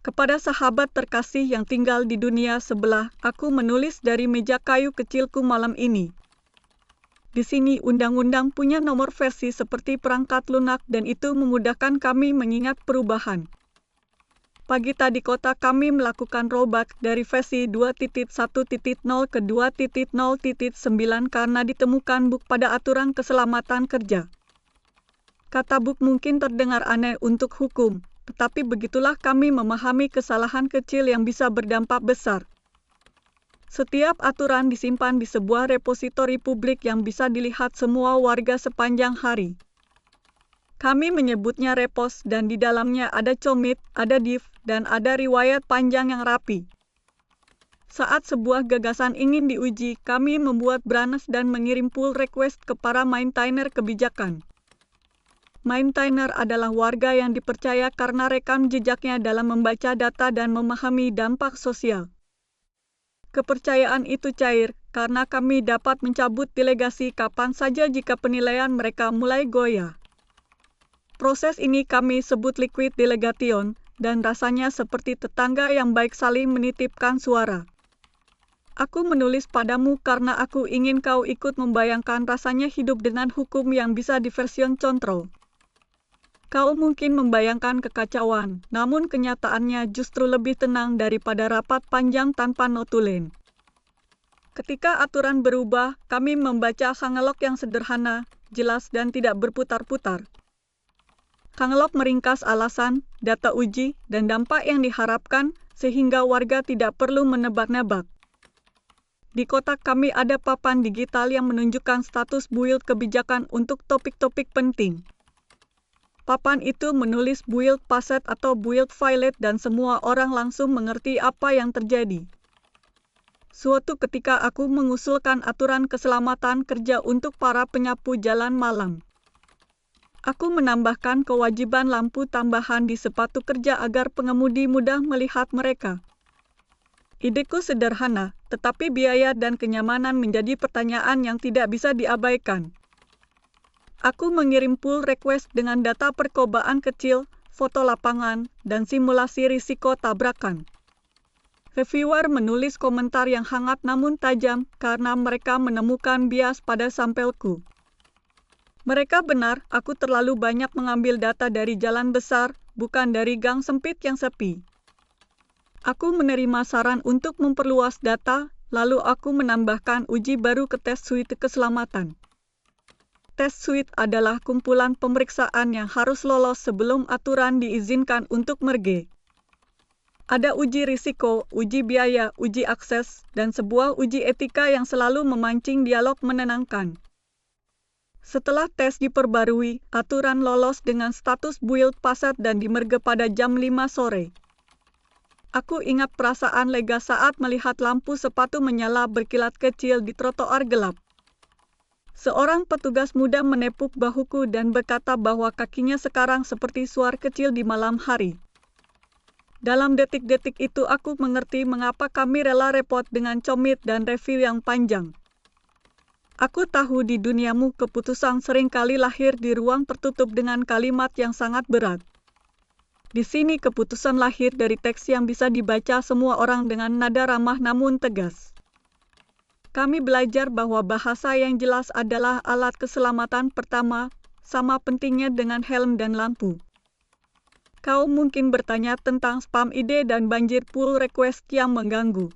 Kepada sahabat terkasih yang tinggal di dunia sebelah, aku menulis dari meja kayu kecilku malam ini. Di sini undang-undang punya nomor versi seperti perangkat lunak dan itu memudahkan kami mengingat perubahan. Pagi tadi kota kami melakukan rollback dari versi 2.1.0 ke 2.0.9 karena ditemukan bug pada aturan keselamatan kerja. Kata bug mungkin terdengar aneh untuk hukum, tetapi begitulah kami memahami kesalahan kecil yang bisa berdampak besar. Setiap aturan disimpan di sebuah repositori publik yang bisa dilihat semua warga sepanjang hari. Kami menyebutnya repos dan di dalamnya ada commit, ada diff, dan ada riwayat panjang yang rapi. Saat sebuah gagasan ingin diuji, kami membuat branch dan mengirim pull request ke para maintainer kebijakan. Maintainer adalah warga yang dipercaya karena rekam jejaknya dalam membaca data dan memahami dampak sosial. Kepercayaan itu cair karena kami dapat mencabut delegasi kapan saja jika penilaian mereka mulai goyah. Proses ini kami sebut liquid delegation dan rasanya seperti tetangga yang baik saling menitipkan suara. Aku menulis padamu karena aku ingin kau ikut membayangkan rasanya hidup dengan hukum yang bisa diversion control. Kau mungkin membayangkan kekacauan, namun kenyataannya justru lebih tenang daripada rapat panjang tanpa notulen. Ketika aturan berubah, kami membaca hangelok yang sederhana, jelas dan tidak berputar-putar. Hangelok meringkas alasan, data uji, dan dampak yang diharapkan sehingga warga tidak perlu menebak-nebak. Di kotak kami ada papan digital yang menunjukkan status build kebijakan untuk topik-topik penting. Papan itu menulis build passed atau build violate dan semua orang langsung mengerti apa yang terjadi. Suatu ketika aku mengusulkan aturan keselamatan kerja untuk para penyapu jalan malam. Aku menambahkan kewajiban lampu tambahan di sepatu kerja agar pengemudi mudah melihat mereka. Ideku sederhana, tetapi biaya dan kenyamanan menjadi pertanyaan yang tidak bisa diabaikan. Aku mengirim pull request dengan data percobaan kecil, foto lapangan, dan simulasi risiko tabrakan. Reviewer menulis komentar yang hangat namun tajam karena mereka menemukan bias pada sampelku. Mereka benar, aku terlalu banyak mengambil data dari jalan besar, bukan dari gang sempit yang sepi. Aku menerima saran untuk memperluas data, lalu aku menambahkan uji baru ke tes suite keselamatan. Tes suite adalah kumpulan pemeriksaan yang harus lolos sebelum aturan diizinkan untuk merge. Ada uji risiko, uji biaya, uji akses, dan sebuah uji etika yang selalu memancing dialog menenangkan. Setelah tes diperbarui, aturan lolos dengan status build passed dan dimerge pada jam 5 sore. Aku ingat perasaan lega saat melihat lampu sepatu menyala berkilat kecil di trotoar gelap. Seorang petugas muda menepuk bahuku dan berkata bahwa kakinya sekarang seperti suar kecil di malam hari. Dalam detik-detik itu aku mengerti mengapa kami rela repot dengan commit dan review yang panjang. Aku tahu di duniamu keputusan seringkali lahir di ruang tertutup dengan kalimat yang sangat berat. Di sini keputusan lahir dari teks yang bisa dibaca semua orang dengan nada ramah namun tegas. Kami belajar bahwa bahasa yang jelas adalah alat keselamatan pertama, sama pentingnya dengan helm dan lampu. Kau mungkin bertanya tentang spam ide dan banjir pull request yang mengganggu.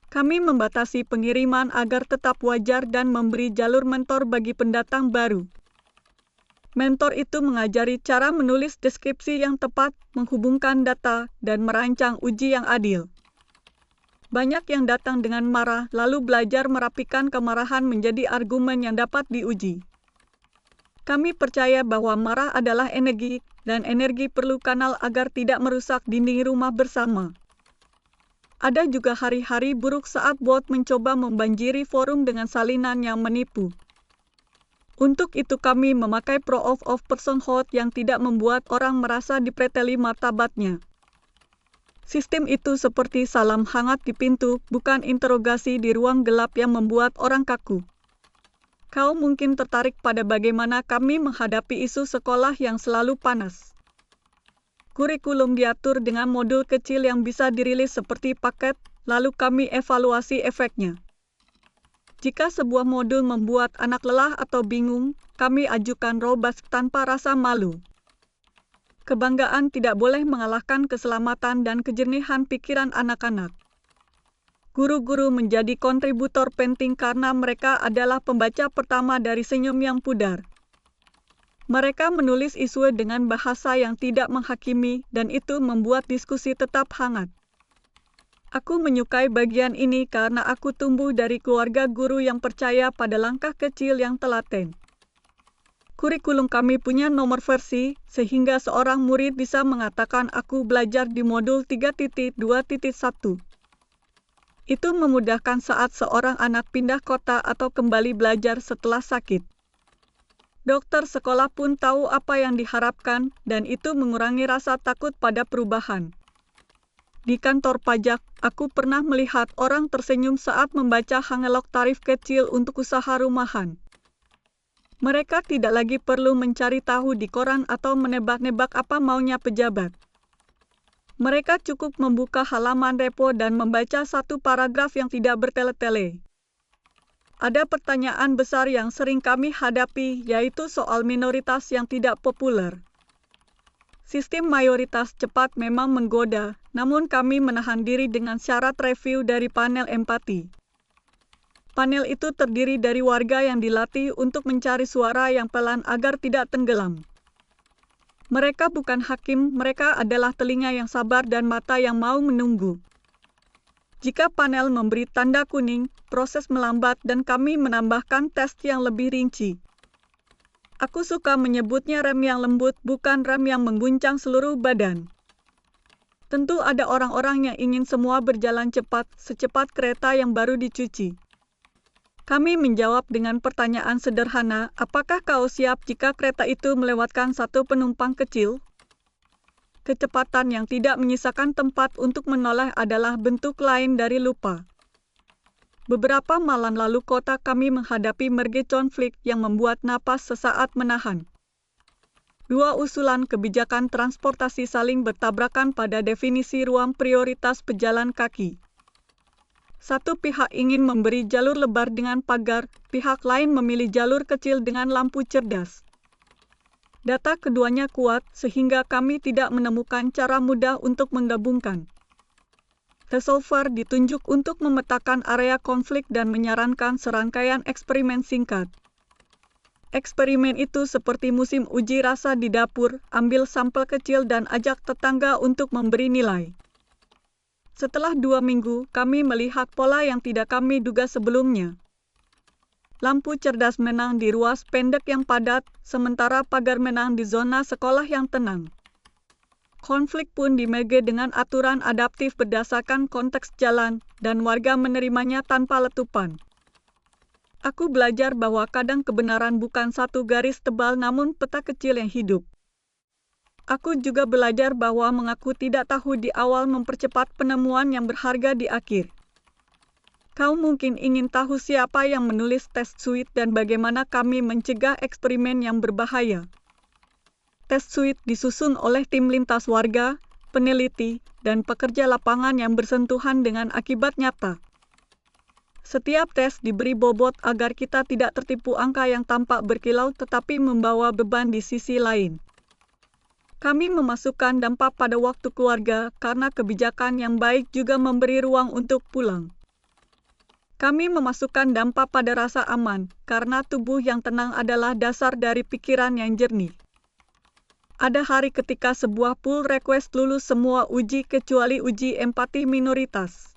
Kami membatasi pengiriman agar tetap wajar dan memberi jalur mentor bagi pendatang baru. Mentor itu mengajari cara menulis deskripsi yang tepat, menghubungkan data, dan merancang uji yang adil. Banyak yang datang dengan marah, lalu belajar merapikan kemarahan menjadi argumen yang dapat diuji. Kami percaya bahwa marah adalah energi, dan energi perlu kanal agar tidak merusak dinding rumah bersama. Ada juga hari-hari buruk saat bot mencoba membanjiri forum dengan salinan yang menipu. Untuk itu kami memakai proof of personhood yang tidak membuat orang merasa dipreteli martabatnya. Sistem itu seperti salam hangat di pintu, bukan interogasi di ruang gelap yang membuat orang kaku. Kau mungkin tertarik pada bagaimana kami menghadapi isu sekolah yang selalu panas. Kurikulum diatur dengan modul kecil yang bisa dirilis seperti paket, lalu kami evaluasi efeknya. Jika sebuah modul membuat anak lelah atau bingung, kami ajukan rollback tanpa rasa malu. Kebanggaan tidak boleh mengalahkan keselamatan dan kejernihan pikiran anak-anak. Guru-guru menjadi kontributor penting karena mereka adalah pembaca pertama dari senyum yang pudar. Mereka menulis isu dengan bahasa yang tidak menghakimi dan itu membuat diskusi tetap hangat. Aku menyukai bagian ini karena aku tumbuh dari keluarga guru yang percaya pada langkah kecil yang telaten. Kurikulum kami punya nomor versi, sehingga seorang murid bisa mengatakan aku belajar di modul 3.2.1. Itu memudahkan saat seorang anak pindah kota atau kembali belajar setelah sakit. Dokter sekolah pun tahu apa yang diharapkan, dan itu mengurangi rasa takut pada perubahan. Di kantor pajak, aku pernah melihat orang tersenyum saat membaca hangelok tarif kecil untuk usaha rumahan. Mereka tidak lagi perlu mencari tahu di koran atau menebak-nebak apa maunya pejabat. Mereka cukup membuka halaman repo dan membaca satu paragraf yang tidak bertele-tele. Ada pertanyaan besar yang sering kami hadapi, yaitu soal minoritas yang tidak populer. Sistem mayoritas cepat memang menggoda, namun kami menahan diri dengan syarat review dari panel empati. Panel itu terdiri dari warga yang dilatih untuk mencari suara yang pelan agar tidak tenggelam. Mereka bukan hakim, mereka adalah telinga yang sabar dan mata yang mau menunggu. Jika panel memberi tanda kuning, proses melambat dan kami menambahkan tes yang lebih rinci. Aku suka menyebutnya rem yang lembut, bukan rem yang mengguncang seluruh badan. Tentu ada orang-orang yang ingin semua berjalan cepat, secepat kereta yang baru dicuci. Kami menjawab dengan pertanyaan sederhana, apakah kau siap jika kereta itu melewatkan satu penumpang kecil? Kecepatan yang tidak menyisakan tempat untuk menoleh adalah bentuk lain dari lupa. Beberapa malam lalu kota kami menghadapi merge konflik yang membuat napas sesaat menahan. Dua usulan kebijakan transportasi saling bertabrakan pada definisi ruang prioritas pejalan kaki. Satu pihak ingin memberi jalur lebar dengan pagar, pihak lain memilih jalur kecil dengan lampu cerdas. Data keduanya kuat sehingga kami tidak menemukan cara mudah untuk menggabungkan. Resolver ditunjuk untuk memetakan area konflik dan menyarankan serangkaian eksperimen singkat. Eksperimen itu seperti musim uji rasa di dapur, ambil sampel kecil dan ajak tetangga untuk memberi nilai. Setelah 2 minggu, kami melihat pola yang tidak kami duga sebelumnya. Lampu cerdas menang di ruas pendek yang padat, sementara pagar menang di zona sekolah yang tenang. Konflik pun dimege dengan aturan adaptif berdasarkan konteks jalan, dan warga menerimanya tanpa letupan. Aku belajar bahwa kadang kebenaran bukan satu garis tebal namun peta kecil yang hidup. Aku juga belajar bahwa mengaku tidak tahu di awal mempercepat penemuan yang berharga di akhir. Kau mungkin ingin tahu siapa yang menulis tes suite dan bagaimana kami mencegah eksperimen yang berbahaya. Tes suite disusun oleh tim lintas warga, peneliti, dan pekerja lapangan yang bersentuhan dengan akibat nyata. Setiap tes diberi bobot agar kita tidak tertipu angka yang tampak berkilau tetapi membawa beban di sisi lain. Kami memasukkan dampak pada waktu keluarga karena kebijakan yang baik juga memberi ruang untuk pulang. Kami memasukkan dampak pada rasa aman karena tubuh yang tenang adalah dasar dari pikiran yang jernih. Ada hari ketika sebuah pull request lulus semua uji kecuali uji empati minoritas.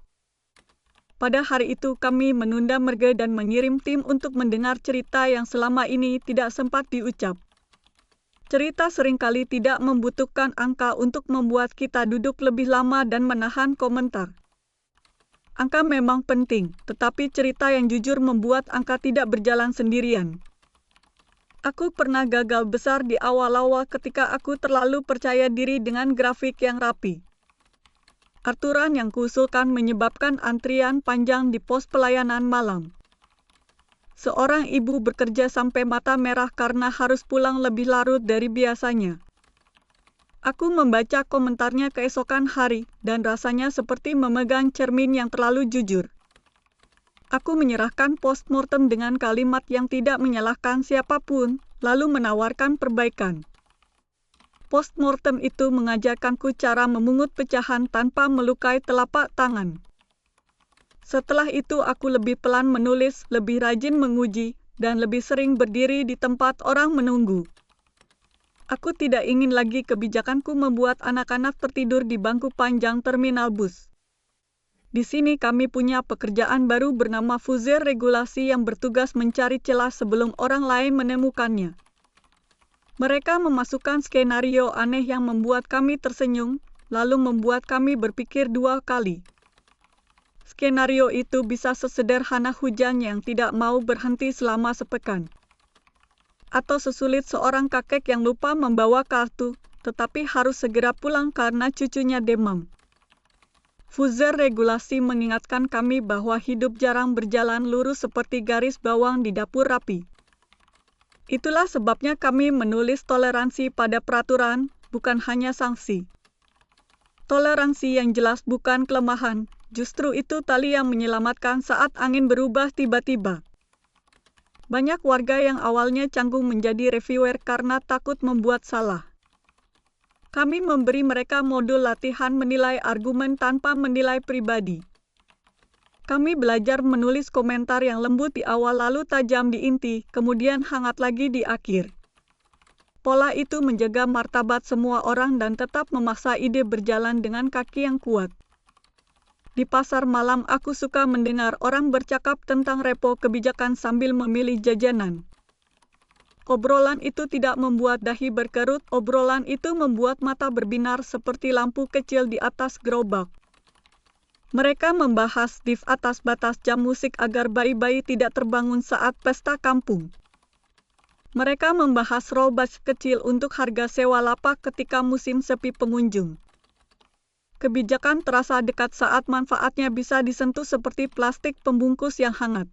Pada hari itu kami menunda merge dan mengirim tim untuk mendengar cerita yang selama ini tidak sempat diucap. Cerita seringkali tidak membutuhkan angka untuk membuat kita duduk lebih lama dan menahan komentar. Angka memang penting, tetapi cerita yang jujur membuat angka tidak berjalan sendirian. Aku pernah gagal besar di awal-awal ketika aku terlalu percaya diri dengan grafik yang rapi. Aturan yang kuusulkan menyebabkan antrian panjang di pos pelayanan malam. Seorang ibu bekerja sampai mata merah karena harus pulang lebih larut dari biasanya. Aku membaca komentarnya keesokan hari, dan rasanya seperti memegang cermin yang terlalu jujur. Aku menyerahkan postmortem dengan kalimat yang tidak menyalahkan siapapun, lalu menawarkan perbaikan. Postmortem itu mengajarkanku cara memungut pecahan tanpa melukai telapak tangan. Setelah itu aku lebih pelan menulis, lebih rajin menguji, dan lebih sering berdiri di tempat orang menunggu. Aku tidak ingin lagi kebijakanku membuat anak-anak tertidur di bangku panjang terminal bus. Di sini kami punya pekerjaan baru bernama fuzzer regulasi yang bertugas mencari celah sebelum orang lain menemukannya. Mereka memasukkan skenario aneh yang membuat kami tersenyum, lalu membuat kami berpikir dua kali. Skenario itu bisa sesederhana hujan yang tidak mau berhenti selama sepekan. Atau sesulit seorang kakek yang lupa membawa kartu, tetapi harus segera pulang karena cucunya demam. Fuzzer regulasi mengingatkan kami bahwa hidup jarang berjalan lurus seperti garis bawang di dapur rapi. Itulah sebabnya kami menulis toleransi pada peraturan, bukan hanya sanksi. Toleransi yang jelas bukan kelemahan, justru itu tali yang menyelamatkan saat angin berubah tiba-tiba. Banyak warga yang awalnya canggung menjadi reviewer karena takut membuat salah. Kami memberi mereka modul latihan menilai argumen tanpa menilai pribadi. Kami belajar menulis komentar yang lembut di awal lalu tajam di inti, kemudian hangat lagi di akhir. Pola itu menjaga martabat semua orang dan tetap memaksa ide berjalan dengan kaki yang kuat. Di pasar malam aku suka mendengar orang bercakap tentang repo kebijakan sambil memilih jajanan. Obrolan itu tidak membuat dahi berkerut, obrolan itu membuat mata berbinar seperti lampu kecil di atas gerobak. Mereka membahas div atas batas jam musik agar bayi-bayi tidak terbangun saat pesta kampung. Mereka membahas rollback kecil untuk harga sewa lapak ketika musim sepi pengunjung. Kebijakan terasa dekat saat manfaatnya bisa disentuh seperti plastik pembungkus yang hangat.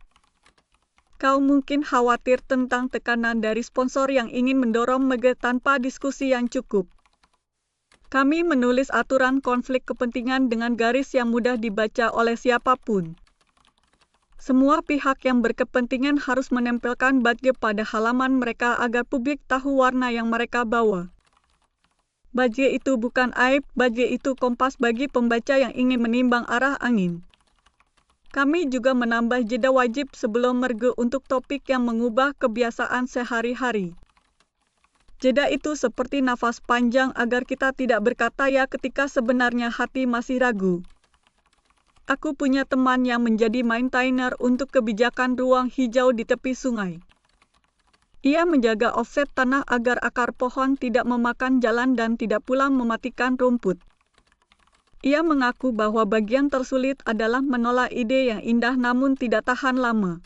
Kau mungkin khawatir tentang tekanan dari sponsor yang ingin mendorong mega tanpa diskusi yang cukup. Kami menulis aturan konflik kepentingan dengan garis yang mudah dibaca oleh siapapun. Semua pihak yang berkepentingan harus menempelkan badge pada halaman mereka agar publik tahu warna yang mereka bawa. Badge itu bukan aib, badge itu kompas bagi pembaca yang ingin menimbang arah angin. Kami juga menambah jeda wajib sebelum merge untuk topik yang mengubah kebiasaan sehari-hari. Jeda itu seperti nafas panjang agar kita tidak berkata ya ketika sebenarnya hati masih ragu. Aku punya teman yang menjadi maintainer untuk kebijakan ruang hijau di tepi sungai. Ia menjaga offset tanah agar akar pohon tidak memakan jalan dan tidak pula mematikan rumput. Ia mengaku bahwa bagian tersulit adalah menolak ide yang indah namun tidak tahan lama.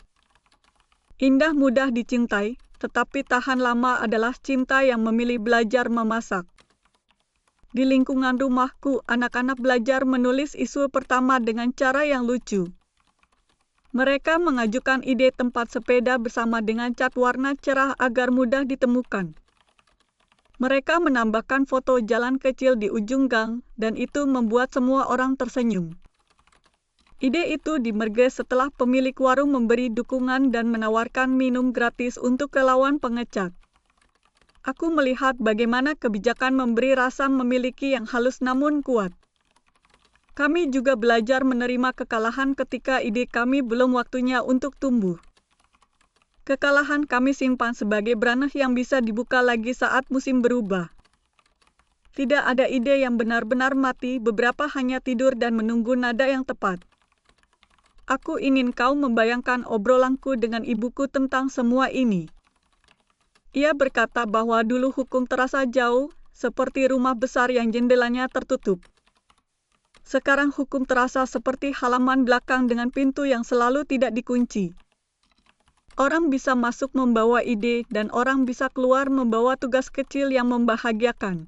Indah mudah dicintai, tetapi tahan lama adalah cinta yang memilih belajar memasak. Di lingkungan rumahku, anak-anak belajar menulis isu pertama dengan cara yang lucu. Mereka mengajukan ide tempat sepeda bersama dengan cat warna cerah agar mudah ditemukan. Mereka menambahkan foto jalan kecil di ujung gang, dan itu membuat semua orang tersenyum. Ide itu dimerge setelah pemilik warung memberi dukungan dan menawarkan minum gratis untuk relawan pengecat. Aku melihat bagaimana kebijakan memberi rasa memiliki yang halus namun kuat. Kami juga belajar menerima kekalahan ketika ide kami belum waktunya untuk tumbuh. Kekalahan kami simpan sebagai branah yang bisa dibuka lagi saat musim berubah. Tidak ada ide yang benar-benar mati, beberapa hanya tidur dan menunggu nada yang tepat. Aku ingin kau membayangkan obrolanku dengan ibuku tentang semua ini. Ia berkata bahwa dulu hukum terasa jauh, seperti rumah besar yang jendelanya tertutup. Sekarang hukum terasa seperti halaman belakang dengan pintu yang selalu tidak dikunci. Orang bisa masuk membawa ide dan orang bisa keluar membawa tugas kecil yang membahagiakan.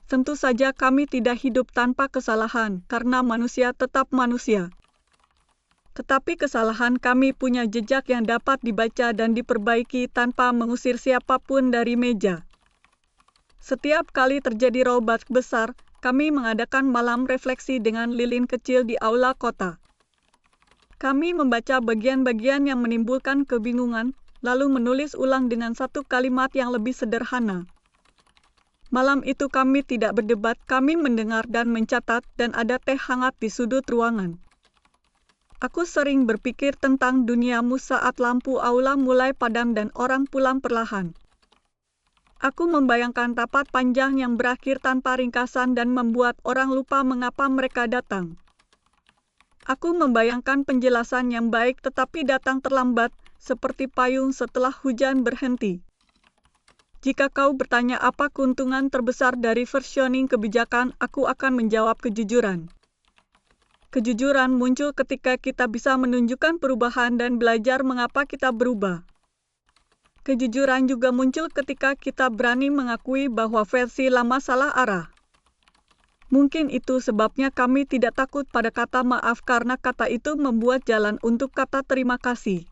Tentu saja kami tidak hidup tanpa kesalahan karena manusia tetap manusia. Tetapi kesalahan kami punya jejak yang dapat dibaca dan diperbaiki tanpa mengusir siapapun dari meja. Setiap kali terjadi robat besar, kami mengadakan malam refleksi dengan lilin kecil di aula kota. Kami membaca bagian-bagian yang menimbulkan kebingungan, lalu menulis ulang dengan satu kalimat yang lebih sederhana. Malam itu kami tidak berdebat, kami mendengar dan mencatat, dan ada teh hangat di sudut ruangan. Aku sering berpikir tentang duniamu saat lampu aula mulai padam dan orang pulang perlahan. Aku membayangkan rapat panjang yang berakhir tanpa ringkasan dan membuat orang lupa mengapa mereka datang. Aku membayangkan penjelasan yang baik tetapi datang terlambat, seperti payung setelah hujan berhenti. Jika kau bertanya apa keuntungan terbesar dari versioning kebijakan, aku akan menjawab kejujuran. Kejujuran muncul ketika kita bisa menunjukkan perubahan dan belajar mengapa kita berubah. Kejujuran juga muncul ketika kita berani mengakui bahwa versi lama salah arah. Mungkin itu sebabnya kami tidak takut pada kata maaf karena kata itu membuat jalan untuk kata terima kasih.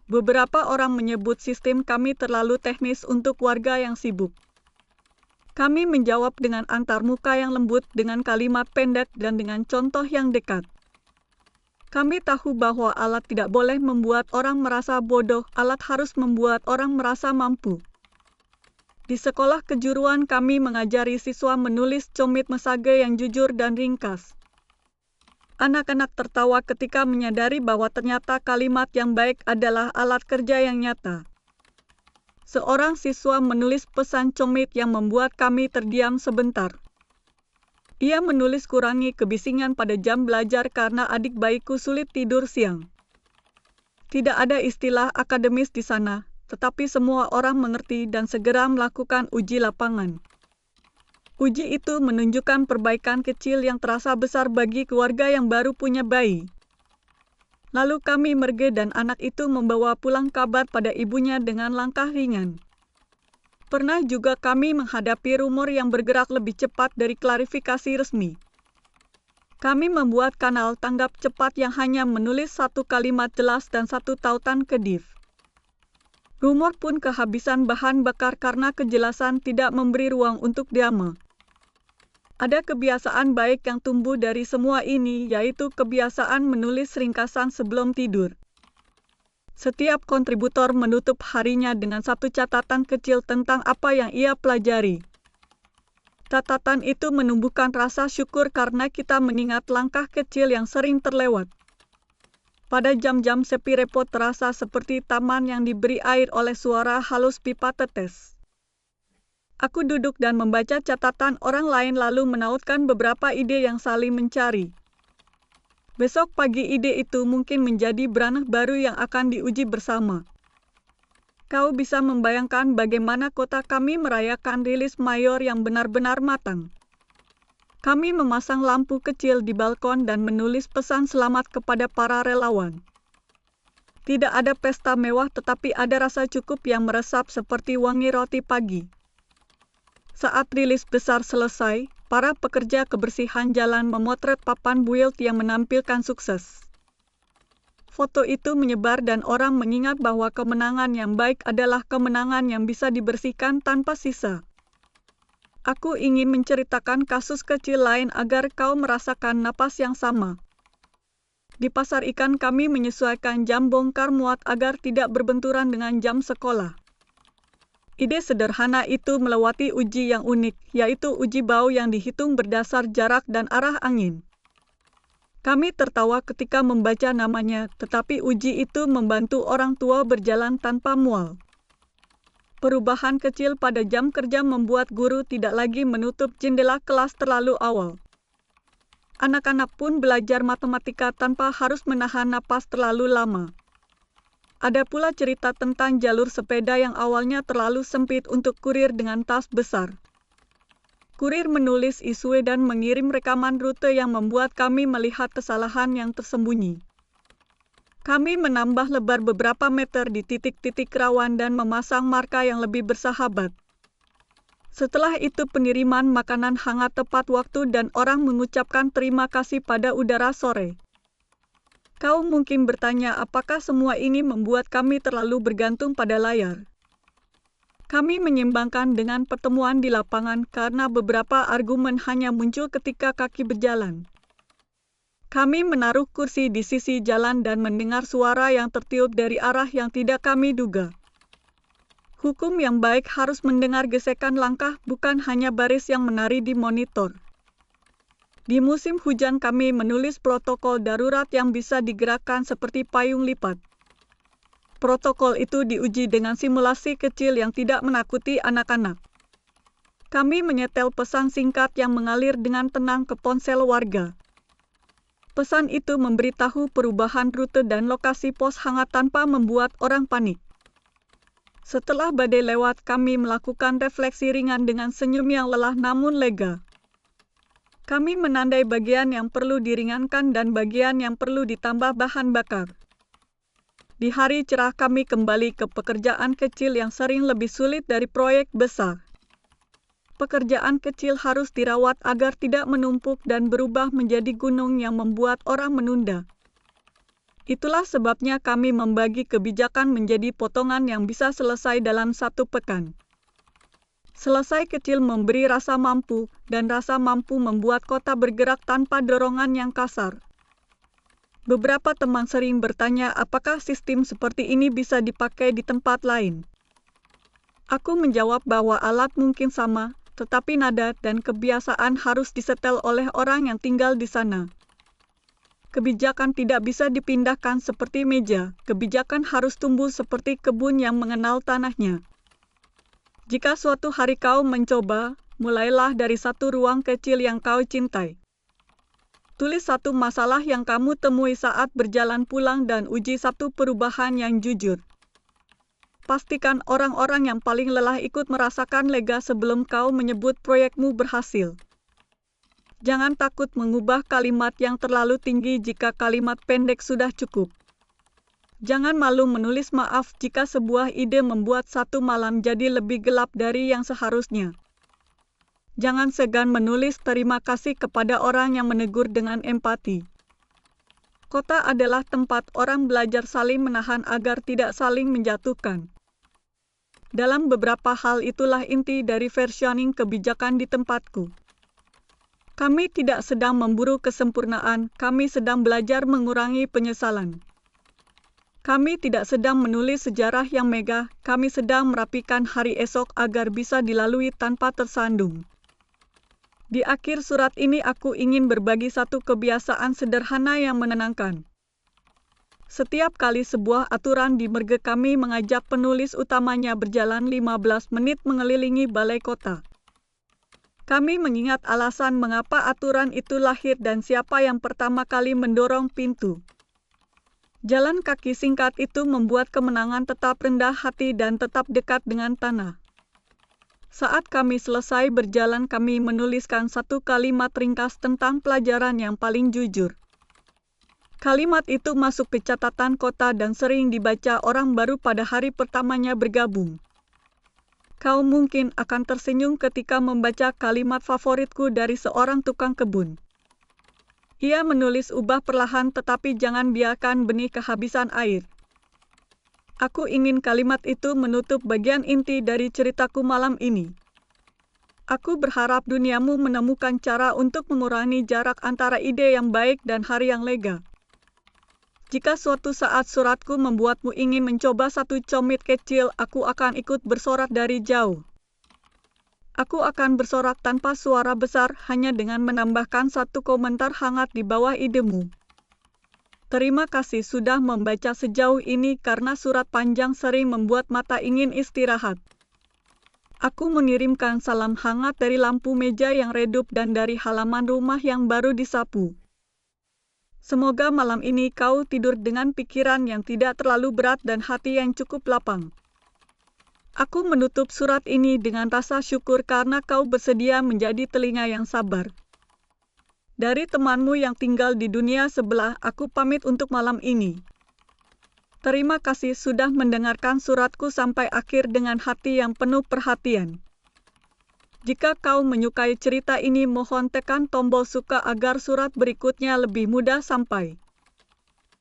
Beberapa orang menyebut sistem kami terlalu teknis untuk warga yang sibuk. Kami menjawab dengan antarmuka yang lembut, dengan kalimat pendek, dan dengan contoh yang dekat. Kami tahu bahwa alat tidak boleh membuat orang merasa bodoh, alat harus membuat orang merasa mampu. Di sekolah kejuruan kami mengajari siswa menulis comit mesage yang jujur dan ringkas. Anak-anak tertawa ketika menyadari bahwa ternyata kalimat yang baik adalah alat kerja yang nyata. Seorang siswa menulis pesan comit yang membuat kami terdiam sebentar. Ia menulis kurangi kebisingan pada jam belajar karena adik bayiku sulit tidur siang. Tidak ada istilah akademis di sana, tetapi semua orang mengerti dan segera melakukan uji lapangan. Uji itu menunjukkan perbaikan kecil yang terasa besar bagi keluarga yang baru punya bayi. Lalu kami merge dan anak itu membawa pulang kabar pada ibunya dengan langkah ringan. Pernah juga kami menghadapi rumor yang bergerak lebih cepat dari klarifikasi resmi. Kami membuat kanal tanggap cepat yang hanya menulis satu kalimat jelas dan satu tautan ke div. Rumor pun kehabisan bahan bakar karena kejelasan tidak memberi ruang untuk drama. Ada kebiasaan baik yang tumbuh dari semua ini, yaitu kebiasaan menulis ringkasan sebelum tidur. Setiap kontributor menutup harinya dengan satu catatan kecil tentang apa yang ia pelajari. Catatan itu menumbuhkan rasa syukur karena kita mengingat langkah kecil yang sering terlewat. Pada jam-jam sepi repot terasa seperti taman yang diberi air oleh suara halus pipa tetes. Aku duduk dan membaca catatan orang lain lalu menautkan beberapa ide yang saling mencari. Besok pagi ide itu mungkin menjadi beranak baru yang akan diuji bersama. Kau bisa membayangkan bagaimana kota kami merayakan rilis mayor yang benar-benar matang. Kami memasang lampu kecil di balkon dan menulis pesan selamat kepada para relawan. Tidak ada pesta mewah tetapi ada rasa cukup yang meresap seperti wangi roti pagi. Saat rilis besar selesai, para pekerja kebersihan jalan memotret papan build yang menampilkan sukses. Foto itu menyebar dan orang mengingat bahwa kemenangan yang baik adalah kemenangan yang bisa dibersihkan tanpa sisa. Aku ingin menceritakan kasus kecil lain agar kau merasakan napas yang sama. Di pasar ikan kami menyesuaikan jam bongkar muat agar tidak berbenturan dengan jam sekolah. Ide sederhana itu melewati uji yang unik, yaitu uji bau yang dihitung berdasar jarak dan arah angin. Kami tertawa ketika membaca namanya, tetapi uji itu membantu orang tua berjalan tanpa mual. Perubahan kecil pada jam kerja membuat guru tidak lagi menutup jendela kelas terlalu awal. Anak-anak pun belajar matematika tanpa harus menahan napas terlalu lama. Ada pula cerita tentang jalur sepeda yang awalnya terlalu sempit untuk kurir dengan tas besar. Kurir menulis isu dan mengirim rekaman rute yang membuat kami melihat kesalahan yang tersembunyi. Kami menambah lebar beberapa meter di titik-titik rawan dan memasang marka yang lebih bersahabat. Setelah itu pengiriman makanan hangat tepat waktu dan orang mengucapkan terima kasih pada udara sore. Kau mungkin bertanya apakah semua ini membuat kami terlalu bergantung pada layar. Kami menyimbangkan dengan pertemuan di lapangan karena beberapa argumen hanya muncul ketika kaki berjalan. Kami menaruh kursi di sisi jalan dan mendengar suara yang tertiup dari arah yang tidak kami duga. Hukum yang baik harus mendengar gesekan langkah, bukan hanya baris yang menari di monitor. Di musim hujan kami menulis protokol darurat yang bisa digerakkan seperti payung lipat. Protokol itu diuji dengan simulasi kecil yang tidak menakuti anak-anak. Kami menyetel pesan singkat yang mengalir dengan tenang ke ponsel warga. Pesan itu memberitahu perubahan rute dan lokasi pos hangat tanpa membuat orang panik. Setelah badai lewat, kami melakukan refleksi ringan dengan senyum yang lelah namun lega. Kami menandai bagian yang perlu diringankan dan bagian yang perlu ditambah bahan bakar. Di hari cerah kami kembali ke pekerjaan kecil yang sering lebih sulit dari proyek besar. Pekerjaan kecil harus dirawat agar tidak menumpuk dan berubah menjadi gunung yang membuat orang menunda. Itulah sebabnya kami membagi kebijakan menjadi potongan yang bisa selesai dalam 1 pekan. Selesai kecil memberi rasa mampu, dan rasa mampu membuat kota bergerak tanpa dorongan yang kasar. Beberapa teman sering bertanya apakah sistem seperti ini bisa dipakai di tempat lain. Aku menjawab bahwa alat mungkin sama, tetapi nada dan kebiasaan harus disetel oleh orang yang tinggal di sana. Kebijakan tidak bisa dipindahkan seperti meja, kebijakan harus tumbuh seperti kebun yang mengenal tanahnya. Jika suatu hari kau mencoba, mulailah dari satu ruang kecil yang kau cintai. Tulis satu masalah yang kamu temui saat berjalan pulang dan uji satu perubahan yang jujur. Pastikan orang-orang yang paling lelah ikut merasakan lega sebelum kau menyebut proyekmu berhasil. Jangan takut mengubah kalimat yang terlalu tinggi jika kalimat pendek sudah cukup. Jangan malu menulis maaf jika sebuah ide membuat satu malam jadi lebih gelap dari yang seharusnya. Jangan segan menulis terima kasih kepada orang yang menegur dengan empati. Kota adalah tempat orang belajar saling menahan agar tidak saling menjatuhkan. Dalam beberapa hal itulah inti dari versioning kebijakan di tempatku. Kami tidak sedang memburu kesempurnaan, kami sedang belajar mengurangi penyesalan. Kami tidak sedang menulis sejarah yang megah, kami sedang merapikan hari esok agar bisa dilalui tanpa tersandung. Di akhir surat ini aku ingin berbagi satu kebiasaan sederhana yang menenangkan. Setiap kali sebuah aturan di merge kami mengajak penulis utamanya berjalan 15 menit mengelilingi balai kota. Kami mengingat alasan mengapa aturan itu lahir dan siapa yang pertama kali mendorong pintu. Jalan kaki singkat itu membuat kemenangan tetap rendah hati dan tetap dekat dengan tanah. Saat kami selesai berjalan, kami menuliskan satu kalimat ringkas tentang pelajaran yang paling jujur. Kalimat itu masuk ke catatan kota dan sering dibaca orang baru pada hari pertamanya bergabung. Kau mungkin akan tersenyum ketika membaca kalimat favoritku dari seorang tukang kebun. Ia menulis ubah perlahan tetapi jangan biarkan benih kehabisan air. Aku ingin kalimat itu menutup bagian inti dari ceritaku malam ini. Aku berharap duniamu menemukan cara untuk mengurangi jarak antara ide yang baik dan hari yang lega. Jika suatu saat suratku membuatmu ingin mencoba satu comit kecil, aku akan ikut bersorak dari jauh. Aku akan bersorak tanpa suara besar, hanya dengan menambahkan satu komentar hangat di bawah idemu. Terima kasih sudah membaca sejauh ini karena surat panjang sering membuat mata ingin istirahat. Aku mengirimkan salam hangat dari lampu meja yang redup dan dari halaman rumah yang baru disapu. Semoga malam ini kau tidur dengan pikiran yang tidak terlalu berat dan hati yang cukup lapang. Aku menutup surat ini dengan rasa syukur karena kau bersedia menjadi telinga yang sabar. Dari temanmu yang tinggal di dunia sebelah, aku pamit untuk malam ini. Terima kasih sudah mendengarkan suratku sampai akhir dengan hati yang penuh perhatian. Jika kau menyukai cerita ini, mohon tekan tombol suka agar surat berikutnya lebih mudah sampai.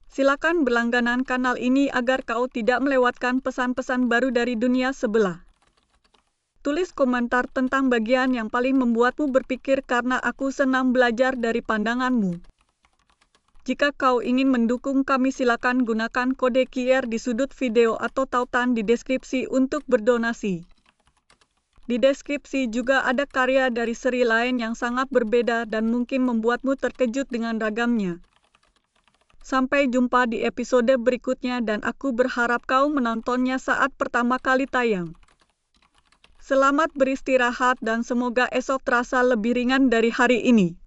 Silakan berlangganan kanal ini agar kau tidak melewatkan pesan-pesan baru dari dunia sebelah. Tulis komentar tentang bagian yang paling membuatmu berpikir karena aku senang belajar dari pandanganmu. Jika kau ingin mendukung kami, silakan gunakan kode QR di sudut video atau tautan di deskripsi untuk berdonasi. Di deskripsi juga ada karya dari seri lain yang sangat berbeda dan mungkin membuatmu terkejut dengan ragamnya. Sampai jumpa di episode berikutnya dan aku berharap kau menontonnya saat pertama kali tayang. Selamat beristirahat dan semoga esok terasa lebih ringan dari hari ini.